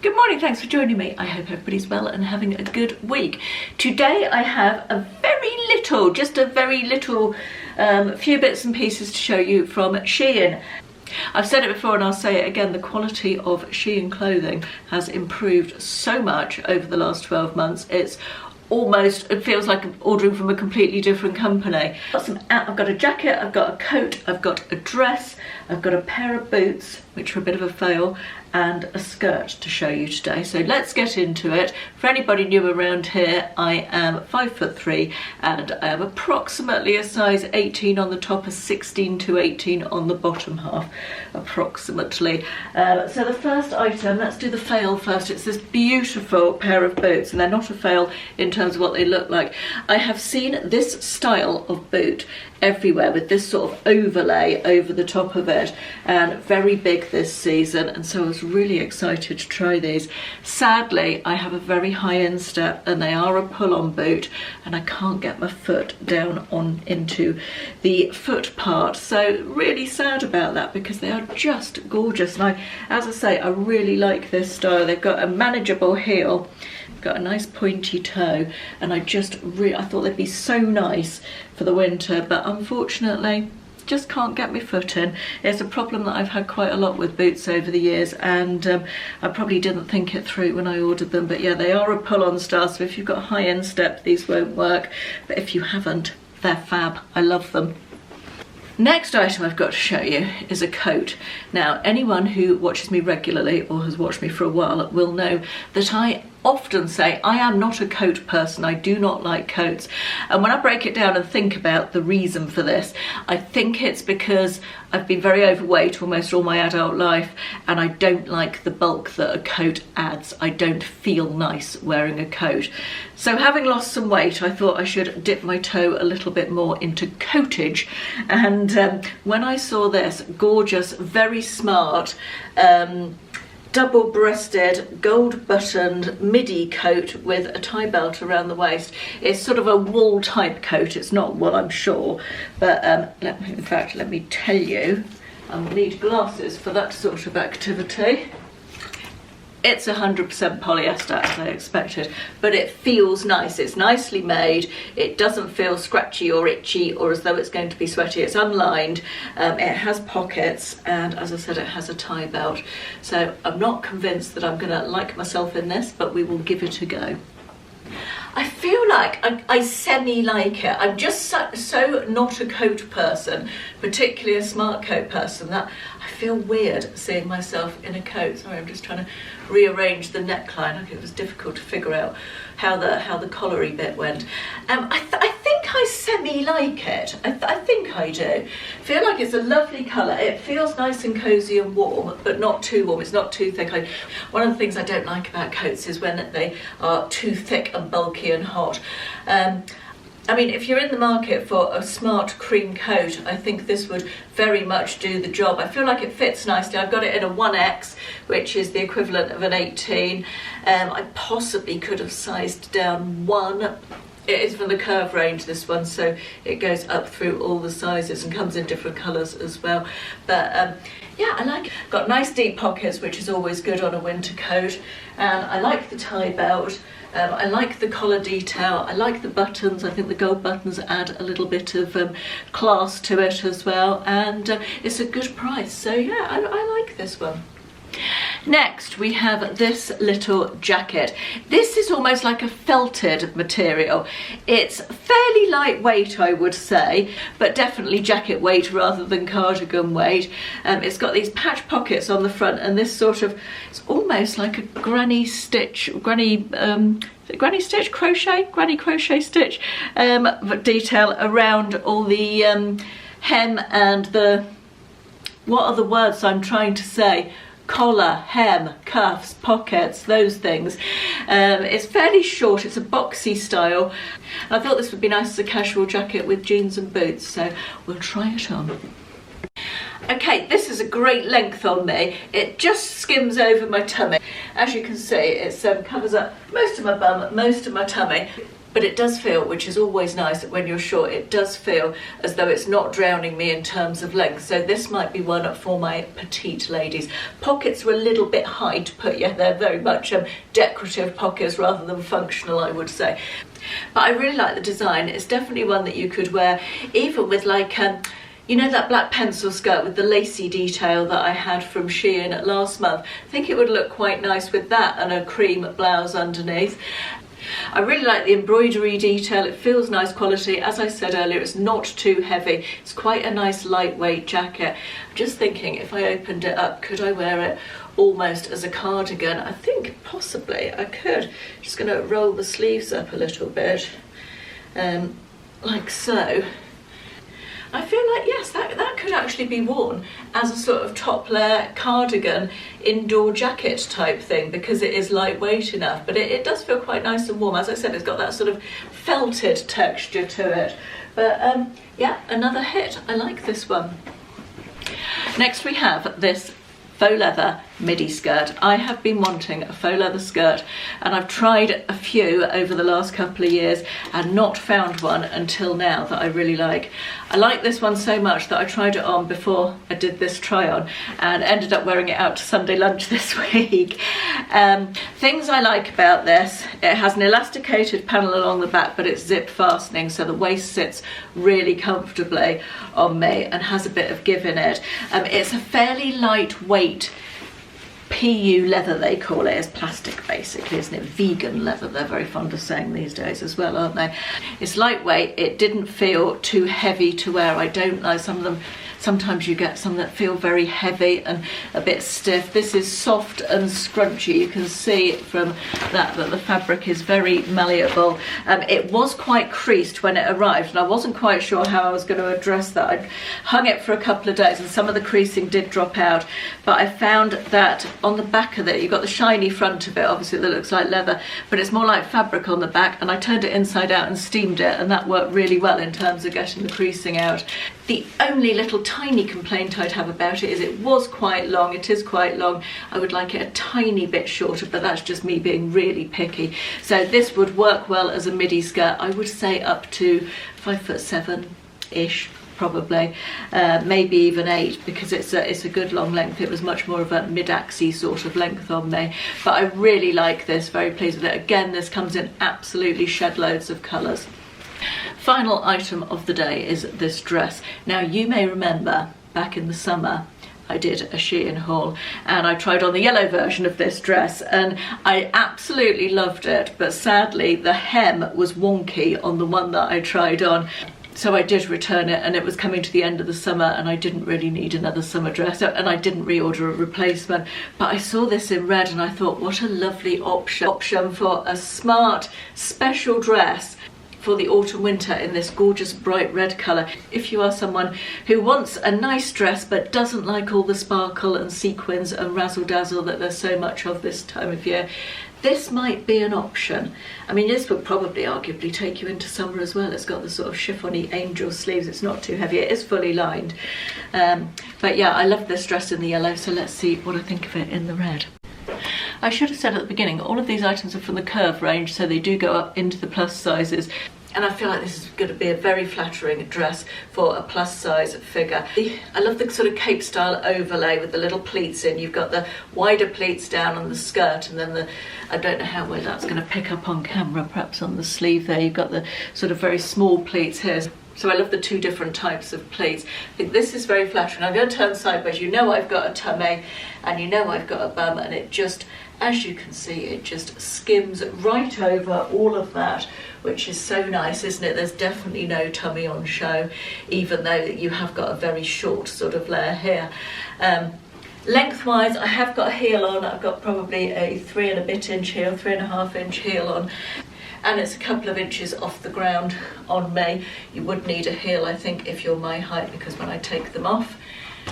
Good morning, thanks for joining me. I hope everybody's well and having a good week. Today I have just a very little few bits and pieces to show you from SHEIN. I've said it before and I'll say it again, the quality of SHEIN clothing has improved so much over the last 12 months. It feels like I'm ordering from a completely different company. I've got a jacket, I've got a coat, I've got a dress, I've got a pair of boots, which are a bit of a fail, and a skirt to show you today. So let's get into it. For anybody new around here, I am 5'3" and I am approximately a size 18 on the top, a 16 to 18 on the bottom half, approximately. So the first item, let's do the fail first. It's this beautiful pair of boots, and they're not a fail in terms of what they look like. I have seen this style of boot everywhere with this sort of overlay over the top of it, and very big this season, and so I was really excited to try these. Sadly, I have a very high instep and they are a pull-on boot, and I can't get my foot down on into the foot part, so really sad about that because they are just gorgeous. And as I say, I really like this style. They've got a manageable heel, got a nice pointy toe, and I thought they'd be so nice for the winter, but unfortunately just can't get my foot in. It's a problem that I've had quite a lot with boots over the years, and I probably didn't think it through when I ordered them. But yeah, they are a pull-on style, so if you've got high instep, these won't work, but if you haven't, they're fab. I love them. Next item I've got to show you is a coat. Now, anyone who watches me regularly or has watched me for a while will know that I often say I am not a coat person. I do not like coats, and when I break it down and think about the reason for this, I think it's because I've been very overweight almost all my adult life, and I don't like the bulk that a coat adds. I don't feel nice wearing a coat. So having lost some weight, I thought I should dip my toe a little bit more into coatage, and when I saw this gorgeous, very smart, double-breasted, gold-buttoned midi coat with a tie belt around the waist. It's sort of a wool type coat. It's not wool, I'm sure, but in fact, let me tell you, I'll need glasses for that sort of activity. It's 100% polyester, as I expected, but it feels nice. It's nicely made. It doesn't feel scratchy or itchy or as though it's going to be sweaty. It's unlined. It has pockets, and as I said, it has a tie belt. So I'm not convinced that I'm going to like myself in this, but we will give it a go. I feel like I semi-like it. I'm just so not a coat person, particularly a smart coat person, that I feel weird seeing myself in a coat. Sorry, I'm just trying to rearrange the neckline. I think it was difficult to figure out how the collary bit went. I think I semi-like it. I think I do. I feel like it's a lovely colour. It feels nice and cosy and warm, but not too warm. It's not too thick. One of the things I don't like about coats is when they are too thick and bulky and hot. I mean, if you're in the market for a smart cream coat, I think this would very much do the job. I feel like it fits nicely. I've got it in a 1X, which is the equivalent of an 18. I possibly could have sized down one. It is from the Curve range, this one, so it goes up through all the sizes and comes in different colours as well. But yeah, I like it. Got nice deep pockets, which is always good on a winter coat. And I like the tie belt. I like the collar detail. I like the buttons. I think the gold buttons add a little bit of class to it as well. And it's a good price. So yeah, I like this one. Next, we have this little jacket. This is almost like a felted material. It's fairly lightweight, I would say, but definitely jacket weight rather than cardigan weight. It's got these patch pockets on the front, and this sort of, it's almost like a granny crochet stitch detail around all the hem and the, what are the words I'm trying to say? Collar, hem, cuffs, pockets, those things. It's fairly short, it's a boxy style. I thought this would be nice as a casual jacket with jeans and boots, so we'll try it on. Okay, this is a great length on me. It just skims over my tummy. As you can see, it covers up most of my bum, most of my tummy. but it does feel, which is always nice when you're short, it does feel as though it's not drowning me in terms of length. So this might be one for my petite ladies. Pockets were a little bit high to put you. They're very much decorative pockets rather than functional, I would say. But I really like the design. It's definitely one that you could wear even with like you know, that black pencil skirt with the lacy detail that I had from SHEIN last month. I think it would look quite nice with that and a cream blouse underneath. I really like the embroidery detail. It feels nice quality. As I said earlier, it's not too heavy. It's quite a nice lightweight jacket. I'm just thinking if I opened it up, could I wear it almost as a cardigan? I think possibly I could. Just going to roll the sleeves up a little bit, like so. I feel like, yes, that could actually be worn as a sort of top layer cardigan, indoor jacket type thing, because it is lightweight enough, but it does feel quite nice and warm. As I said, it's got that sort of felted texture to it. But yeah, another hit. I like this one. Next we have this faux leather midi skirt. I have been wanting a faux leather skirt, and I've tried a few over the last couple of years and not found one until now that I really like. I like this one so much that I tried it on before I did this try on and ended up wearing it out to Sunday lunch this week. Things I like about this: it has an elasticated panel along the back, but it's zip fastening, so the waist sits really comfortably on me and has a bit of give in it. It's a fairly lightweight PU leather, they call it. It's plastic basically, isn't it? Vegan leather, they're very fond of saying these days as well, aren't they? It's lightweight. It didn't feel too heavy to wear. I don't like some of them. Sometimes you get some that feel very heavy and a bit stiff. This is soft and scrunchy. You can see from that the fabric is very malleable. It was quite creased when it arrived, and I wasn't quite sure how I was going to address that. I hung it for a couple of days and some of the creasing did drop out, but I found that on the back of it, you've got the shiny front of it, obviously, that looks like leather, but it's more like fabric on the back, and I turned it inside out and steamed it, and that worked really well in terms of getting the creasing out. The only little tiny complaint I'd have about it is it was quite long. It is quite long. I would like it a tiny bit shorter, but that's just me being really picky. So this would work well as a midi skirt. I would say up to 5'7"-ish, probably, maybe even 8, because it's a good long length. It was much more of a mid-axy sort of length on me, but I really like this. Very pleased with it. Again, this comes in absolutely shed loads of colours. Final item of the day is this dress. Now, you may remember back in the summer I did a SHEIN haul and I tried on the yellow version of this dress and I absolutely loved it, but sadly the hem was wonky on the one that I tried on. So I did return it, and it was coming to the end of the summer and I didn't really need another summer dress, and I didn't reorder a replacement. But I saw this in red and I thought, what a lovely option for a smart special dress for the autumn winter in this gorgeous bright red colour. If you are someone who wants a nice dress but doesn't like all the sparkle and sequins and razzle dazzle that there's so much of this time of year, this might be an option. I mean, this would probably arguably take you into summer as well. It's got the sort of chiffony angel sleeves. It's not too heavy. It is fully lined. But yeah, I love this dress in the yellow, so let's see what I think of it in the red. I should have said at the beginning, all of these items are from the Curve range, so they do go up into the plus sizes. And I feel like this is going to be a very flattering dress for a plus size figure. I love the sort of cape style overlay with the little pleats in. You've got the wider pleats down on the skirt, and then I don't know how well that's going to pick up on camera, perhaps on the sleeve there. You've got the sort of very small pleats here. So I love the two different types of pleats. I think this is very flattering. I'm going to turn sideways. You know I've got a tummy and you know I've got a bum, and it just, as you can see, it just skims right over all of that, which is so nice, isn't it? There's definitely no tummy on show, even though you have got a very short sort of layer here. Lengthwise, I have got a heel on. I've got probably a 3 and a bit inch heel, 3.5 inch heel on. And it's a couple of inches off the ground on me. You would need a heel, I think, if you're my height, because when I take them off,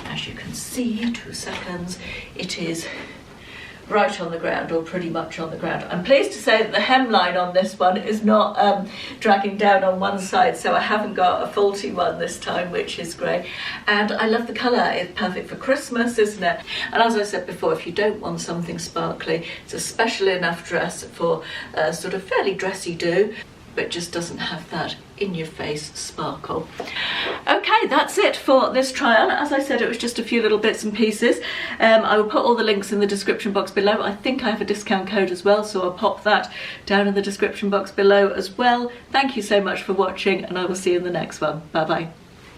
as you can see, 2 seconds, it is right on the ground, or pretty much on the ground. I'm pleased to say that the hemline on this one is not dragging down on one side, so I haven't got a faulty one this time, which is great. And I love the colour. It's perfect for Christmas, isn't it? And as I said before, if you don't want something sparkly, it's a special enough dress for sort of fairly dressy do. but just doesn't have that in your face sparkle. Okay, that's it for this try on. As I said, it was just a few little bits and pieces. I will put all the links in the description box below. I think I have a discount code as well, so I'll pop that down in the description box below as well. Thank you so much for watching, and I will see you in the next one. Bye bye.